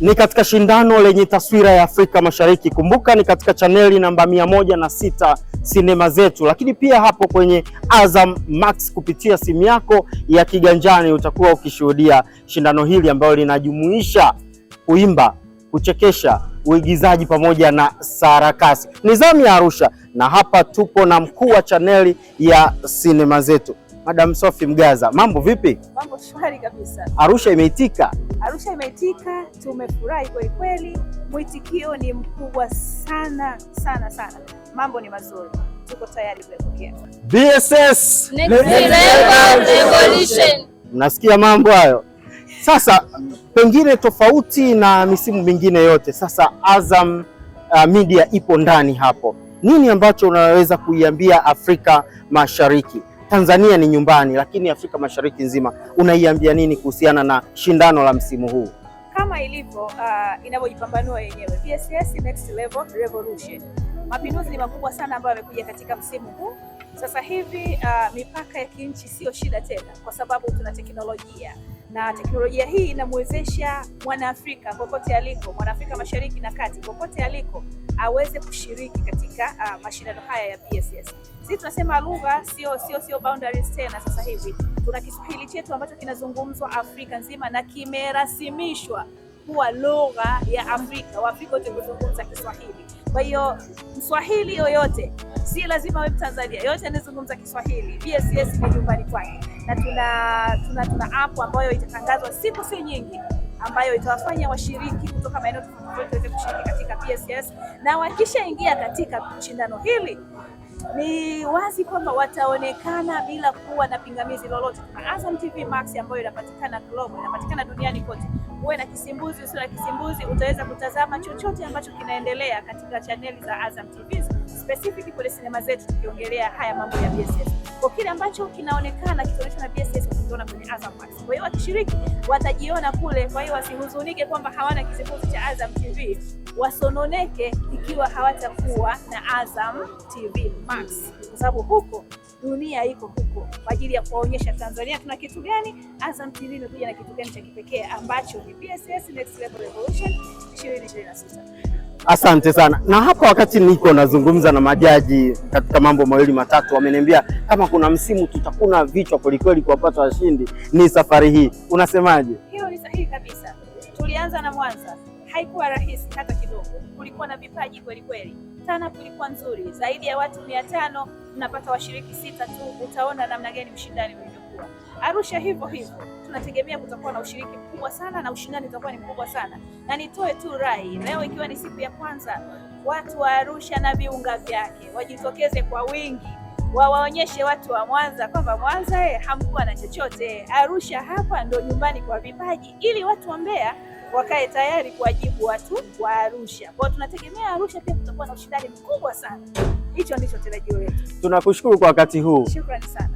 Ni katika shindano lenye taswira ya Afrika Mashariki. Kumbuka ni katika chaneli namba 106 Sinema Zetu, lakini pia hapo kwenye Azam Max kupitia simu yako ya kiganjani utakuwa ukishuhudia shindano hili ambalo linajumuisha kuimba, kuchekesha, uigizaji pamoja na sarakasi. Ni zamu ya Arusha na hapa tupo na mkuu wa chaneli ya Sinema Zetu, Madam Sophie Mgaza. Mambo vipi? Mambo shwari kabisa. Arusha imeitika? Arusha imeitika, tumefurahi kweli kweli. Mwitikio ni mkubwa sana sana sana. Mambo ni mazuri. Tuko tayari kupokea. BSS Next Level Revolution. Mnasikia mambo hayo? Sasa pengine tofauti na misimu mingine yote, sasa Azam Media ipo ndani hapo. Nini ambacho unaweza kuiambia Afrika Mashariki? Tanzania ni nyumbani, lakini Afrika Mashariki nzima unaiambia nini kuhusiana na shindano la msimu huu? Kama ilivyo inavyojipambanua yenyewe, BSS Next Level Revolution. Mapinduzi ni makubwa sana ambayo yamekuja katika msimu huu. Sasa hivi mipaka ya kinchi sio shida tena, kwa sababu tuna teknolojia, na teknolojia hii inamwezesha Mwanaafrika popote aliko, Mwanaafrika Mashariki na Kati, popote aliko aweze kushiriki katika mashindano haya ya BSS. Sisi tunasema lugha sio boundaries tena. Sasa hivi tuna Kiswahili chetu ambacho kinazungumzwa Afrika nzima na kimerasimishwa kuwa lugha ya Afrika. Waafrika wote kuzungumza Kiswahili. Kwa hiyo Mswahili yoyote, si lazima wewe Tanzania, yote anazungumza Kiswahili, BSS ni nyumbani kwake. Na tuna app ambayo itatangazwa siku si nyingi, ambayo itawafanya washiriki kutoka maeneo tofauti waweze kushiriki katika BSS, na wakishaingia katika shindano hili ni wazi kwamba wataonekana bila kuwa na pingamizi lolote. Kuna Azam TV Max ambayo inapatikana global, inapatikana duniani kote. Uwe na kisimbuzi, usio na kisimbuzi, utaweza kutazama chochote ambacho kinaendelea katika chaneli za Azam TV, specifically kule Sinema Zetu, tukiongelea haya mambo ya BSS. Kwa kile ambacho kinaonekana kitaonyeshwa na BSS utakiona kwenye Azam Max. Kwa hiyo wakishiriki watajiona kule, kwa hiyo wasihuzunike kwamba hawana kisimbuzi cha Azam TV, wasononeke ikiwa hawatakuwa na Azam TV Max, kwa sababu huko dunia iko huko kwa ajili ya kuwaonyesha Tanzania tuna kitu gani. Azam TV imekuja na kitu gani cha kipekee ambacho ni BSS Next Level Revolution 2026. Asante sana. Na hapa wakati niko nazungumza na majaji katika mambo mawili matatu, wameniambia kama kuna msimu tutakuna vichwa kwelikweli kuwapata washindi ni safari hii. Unasemaje? Hiyo ni sahihi kabisa. Tulianza na Mwanza, haikuwa rahisi hata kidogo. Kulikuwa na vipaji kweli kweli. Tana kulikuwa nzuri. Zaidi ya watu 500, tunapata washiriki 6 tu. Utaona namna gani ushindani ulivyokuwa. Arusha hivyo hivyo. Tunategemea kutakuwa na ushiriki mkubwa sana na ushindani utakuwa ni mkubwa sana. Na nitoe tu rai, leo ikiwa ni siku ya kwanza, watu wa Arusha na viunga vyake wajitokeze kwa wingi. Wawaonyeshe watu wa Mwanza kwamba Mwanza hamkuwa na chochote. Arusha hapa ndo nyumbani kwa vipaji, ili watu wa Mbeya wakae tayari kuwajibu watu wa Arusha. Kwa tunategemea Arusha pia kutakuwa na ushindani mkubwa sana. Hicho ndicho tarajio letu. Tunakushukuru kwa wakati huu. Shukrani sana.